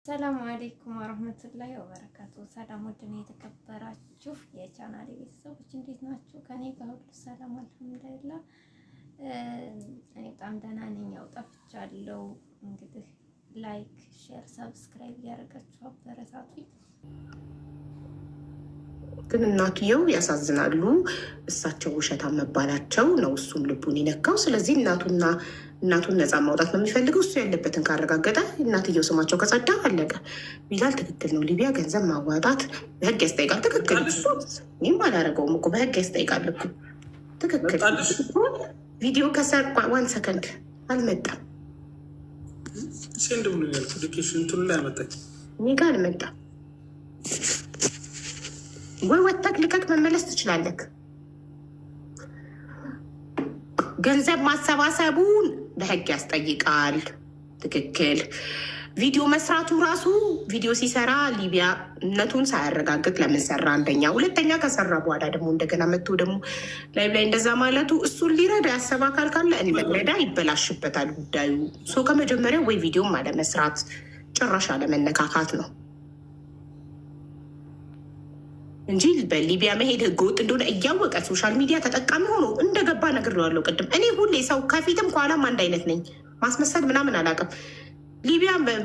ሰላም አለይኩም ወራህመቱላሂ ወበረካቱ። ሰላም ወድና የተከበራችሁ የቻናሌ ቤተሰቦች እንዴት ናችሁ? ከኔ ጋር ሁሉ ሰላም አልሐምዱሊላህ። እኔ በጣም ደህና ነኝ። ያው ጠፍቻለሁ። እንግዲህ ላይክ፣ ሼር፣ ሰብስክራይብ ያደረጋችሁ አበረታቱኝ። ግን እናትየው ያሳዝናሉ። እሳቸው ውሸታም መባላቸው ነው እሱም ልቡን ይነካው። ስለዚህ እናቱን ነፃ ማውጣት ነው የሚፈልገው። እሱ ያለበትን ካረጋገጠ እናትየው ስማቸው ከጸዳ አለቀ። ቢላል ትክክል ነው። ሊቢያ ገንዘብ ማዋጣት በህግ ያስጠይቃል። ትክክል። ይህም አላረገውም እኮ በህግ ያስጠይቃል እኮ ትክክል። ቪዲዮ ከሰር ዋን ሰከንድ አልመጣም። እኔ ጋር አልመጣም። ወይ ወጣክ ልቀቅ፣ መመለስ ትችላለህ። ገንዘብ ማሰባሰቡን በህግ ያስጠይቃል። ትክክል። ቪዲዮ መስራቱ ራሱ ቪዲዮ ሲሰራ ሊቢያነቱን ሳያረጋግጥ ለምን ሰራ? አንደኛ። ሁለተኛ ከሰራ በኋላ ደግሞ እንደገና መጥቶ ደግሞ ላይቭ ላይ እንደዛ ማለቱ እሱን ሊረዳ ያሰብ አካል ካለ እንረዳ፣ ይበላሽበታል ጉዳዩ። ከመጀመሪያው ወይ ቪዲዮም አለመስራት ጭራሽ አለመነካካት ነው እንጂ በሊቢያ መሄድ ህገወጥ እንደሆነ እያወቀ ሶሻል ሚዲያ ተጠቃሚ ሆኖ እንደገባ ነግሬዋለሁ ቅድም። እኔ ሁሌ ሰው ከፊትም ከኋላም አንድ አይነት ነኝ፣ ማስመሰል ምናምን አላውቅም።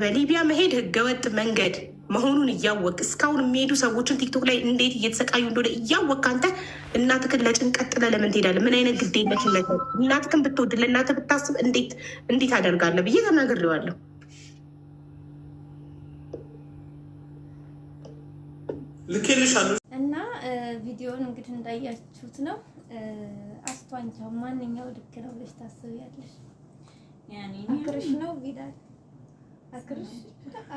በሊቢያ መሄድ ህገወጥ መንገድ መሆኑን እያወቅ እስካሁን የሚሄዱ ሰዎችን ቲክቶክ ላይ እንዴት እየተሰቃዩ እንደሆነ እያወቅ አንተ እናትክን ለጭንቀት ጥለህ ለምን ትሄዳለህ? ምን አይነት ግዴለሽነት ነው? እናትክን ብትወድ ለእናትህ ብታስብ እንዴት አደርጋለህ ብዬ ተናግሬዋለሁ። እና ቪዲዮውን እንግዲህ እንዳያችሁት ነው። አስቷንቻው ማንኛው ልክ ነው ብለሽ ታስቢያለሽ? አክርሽ ነው ቢላል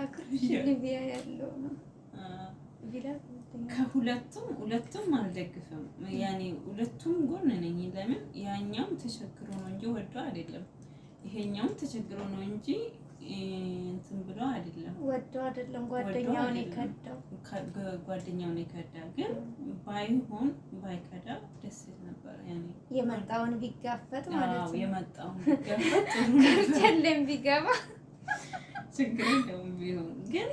አክርሽ ሊቢያ ያለው ነው ቢላል። ሁለቱም አልደግፍም። ያኔ ሁለቱም ጎን ነኝ። ለምን ያኛውም ተቸግሮ ነው እንጂ ወዶ አይደለም። ይሄኛውም ተቸግሮ ነው እንጂ እንትን ብሎ አይደለም፣ ወዶ አይደለም። ጓደኛውን ይከዳ። ግን ባይከዳ ደስ ይል ነበር። ያኔ የመጣውን ቢጋፈጥ ማለት ነው። የመጣውን ቢጋፈጥ ከርቸለም ቢገባ ችግር የለውም። ቢሆን ግን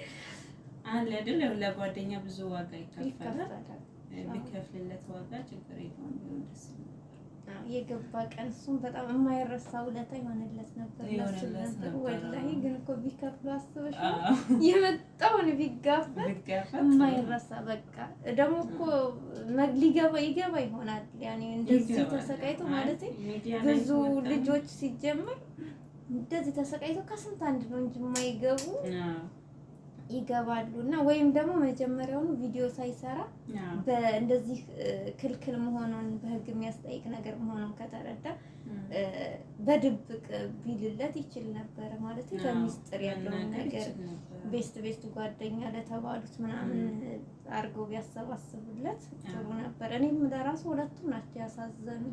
አለ አይደል፣ ለጓደኛ ብዙ ዋጋ ይከፈላል። ቢከፍልለት ዋጋ ችግር የለውም። ቢሆን ደስ ይል ነበር። የገባ ቀን እሱም በጣም የማይረሳ ውለታ ይሆንለት ነበር። ወላሂ ግን እኮ ቢከፍሉ አስበሽ የመጣውን ቢጋፈጥ የማይረሳ በቃ ደግሞ እኮ ይገባ ይሆናል። ያኔ እንደዚህ ተሰቃይቶ ማለት ብዙ ልጆች ሲጀመር እንደዚህ ተሰቃይቶ ከስንት አንድ ነው እንጂ የማይገቡ ይገባሉ። እና ወይም ደግሞ መጀመሪያውኑ ቪዲዮ ሳይሰራ በእንደዚህ ክልክል መሆኑን በህግ የሚያስጠይቅ ነገር መሆኑን ከተረዳ በድብቅ ቢልለት ይችል ነበረ ማለት ነው። በሚስጥር ያለውን ነገር ቤስት ጓደኛ ለተባሉት ምናምን አድርገው ቢያሰባስቡለት ጥሩ ነበር። እኔም ለራሱ ሁለቱም ናቸው ያሳዘኑ።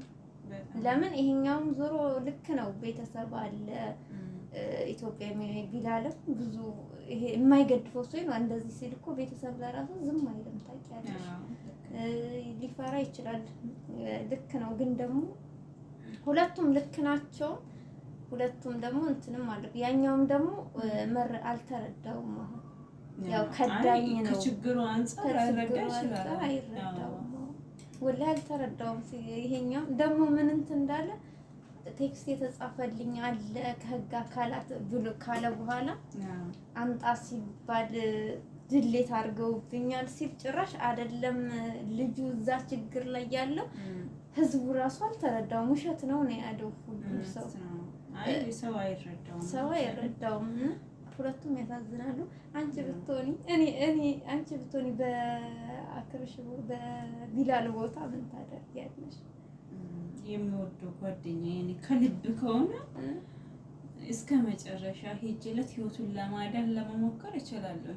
ለምን ይሄኛውም ዞሮ ልክ ነው፣ ቤተሰብ አለ ኢትዮጵያ ቢላልም ብዙ ይሄ የማይገድፈው ሰው ነው። እንደዚህ ሲል እኮ ቤተሰብ ለራሱ ዝም አይልም። ታውቂያለሽ፣ ሊፈራ ይችላል። ልክ ነው። ግን ደግሞ ሁለቱም ልክ ናቸው። ሁለቱም ደግሞ እንትንም አለ። ያኛውም ደግሞ አልተረዳውም። አሁን ያው ከዳኝ ነው ከችግሩ አንፃር አይረዳውም። ወላሂ አልተረዳውም። ይሄኛው ደግሞ ምን እንትን እንዳለ ቴክስት የተጻፈልኝ አለ ከህግ አካላት ብሎ ካለ በኋላ አምጣ ሲባል ድሌት አድርገውብኛል ሲል ጭራሽ አይደለም ልጁ እዛ ችግር ላይ ያለው ህዝቡ ራሱ አልተረዳውም። ውሸት ነው ያለው ሁሉ ሰው አይረዳውም። ሁለቱም ያሳዝናሉ። አንቺ ብትሆኒ በአክርሽ በቢላል ቦታ ምን ታደርጊያለሽ? የሚወደው ጓደኛ ከልብ ከሆነ እስከ መጨረሻ ሄጅለት ህይወቱን ለማዳን ለመሞከር እችላለሁ።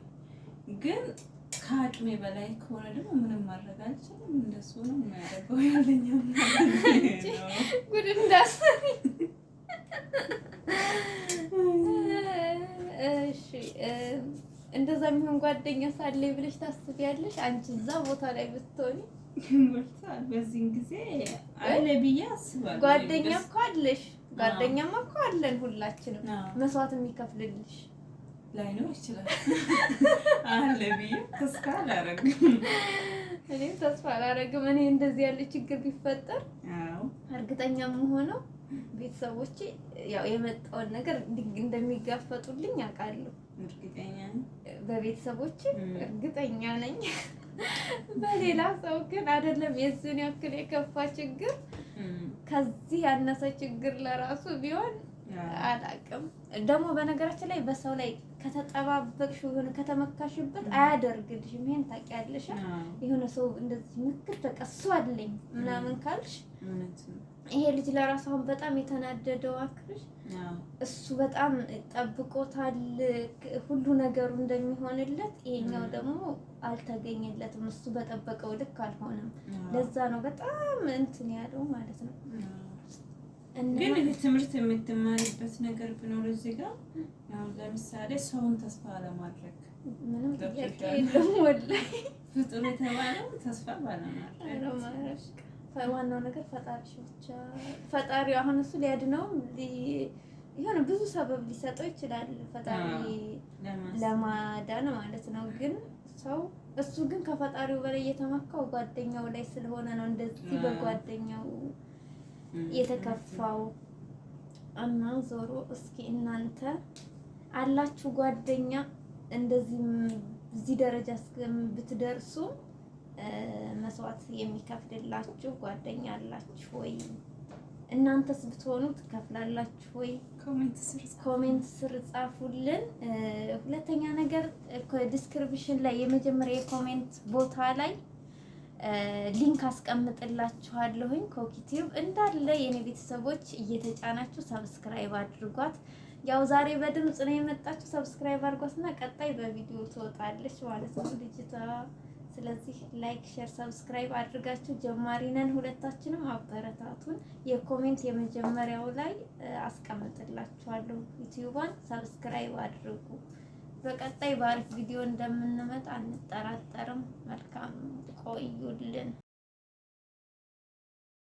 ግን ከአቅሜ በላይ ከሆነ ደግሞ ምንም ማድረግ አልችልም። እንደሱ ነው የሚያደርገው ያለኛው ጉድ እንዳሰሪ። እሺ እንደዛ የሚሆን ጓደኛ ሳለኝ ብለሽ ታስቢያለሽ? አንቺ እዛ ቦታ ላይ ብትሆኒ በዚህን ጊዜ አለ ብዬ አስባለሁ። ጓደኛ እኮ አለሽ፣ ጓደኛማ እኮ አለን ሁላችንም። መስዋዕት የሚከፍልልሽ ላይኖር ይችላል አለ ብዬ ተስፋ አላረግም። እኔም ተስፋ አላረግም። እኔ እንደዚህ ያለ ችግር ቢፈጠር እርግጠኛ የምሆነው ቤተሰቦቼ ያው የመጣውን ነገር እንደሚጋፈጡልኝ አውቃለሁ። እርግጠኛ በቤተሰቦቼ እርግጠኛ ነኝ። በሌላ ሰው ግን አይደለም። የዚህን ያክል የከፋ ችግር ከዚህ ያነሰ ችግር ለራሱ ቢሆን አላውቅም። ደግሞ በነገራችን ላይ በሰው ላይ ከተጠባበቅሽ የሆነ ከተመካሽበት አያደርግልሽም። ይሄን ታውቂያለሽ። የሆነ ሰው እንደዚህ ምክር በቃ እሱ አለኝ ምናምን ካልሽ ይሄ ልጅ ለራሱ አሁን በጣም የተናደደው አክርሽ እሱ በጣም ጠብቆታል ሁሉ ነገሩ እንደሚሆንለት። ይሄኛው ደግሞ አልተገኘለትም። እሱ በጠበቀው ልክ አልሆነም። ለዛ ነው በጣም እንትን ያለው ማለት ነው። ግን ትምህርት የምትማሪበት ነገር ቢኖር እዚህ ጋር አሁን ለምሳሌ ሰውን ተስፋ ለማድረግ ምንም ጥያቄ የለም። ወላሂ ፍጡር የተባለው ተስፋ ባለማድረግ ዋናው ነገር ፈጣሪሽ ብቻ። ፈጣሪ አሁን እሱ ሊያድነው የሆነ ብዙ ሰበብ ሊሰጠው ይችላል ፈጣሪ ለማዳን ማለት ነው። ግን ሰው እሱ ግን ከፈጣሪው በላይ የተመካው ጓደኛው ላይ ስለሆነ ነው እንደዚህ በጓደኛው የተከፋው። እና ዞሮ እስኪ እናንተ አላችሁ ጓደኛ እንደዚህ እዚህ ደረጃ ብትደርሱ መስዋዕት የሚከፍልላችሁ ጓደኛ አላችሁ ወይ? እናንተስ ብትሆኑ ትከፍላላችሁ ወይ? ኮሜንት ስር ጻፉልን። ሁለተኛ ነገር ዲስክሪፕሽን ላይ የመጀመሪያ የኮሜንት ቦታ ላይ ሊንክ አስቀምጥላችኋለሁኝ። ኮኪቲዩብ እንዳለ የኔ ቤተሰቦች እየተጫናችሁ ሰብስክራይብ አድርጓት። ያው ዛሬ በድምጽ ነው የመጣችሁ። ሰብስክራይብ አድርጓትና ቀጣይ በቪዲዮ ትወጣለች ማለት ነው ልጅቷ። ስለዚህ ላይክ፣ ሼር፣ ሰብስክራይብ አድርጋችሁ ጀማሪ ነን ሁለታችንም አበረታቱን። የኮሜንት የመጀመሪያው ላይ አስቀምጥላችኋለሁ። ዩቲዩባን ሰብስክራይብ አድርጉ። በቀጣይ በአሪፍ ቪዲዮ እንደምንመጣ አንጠራጠርም። መልካም ቆዩልን።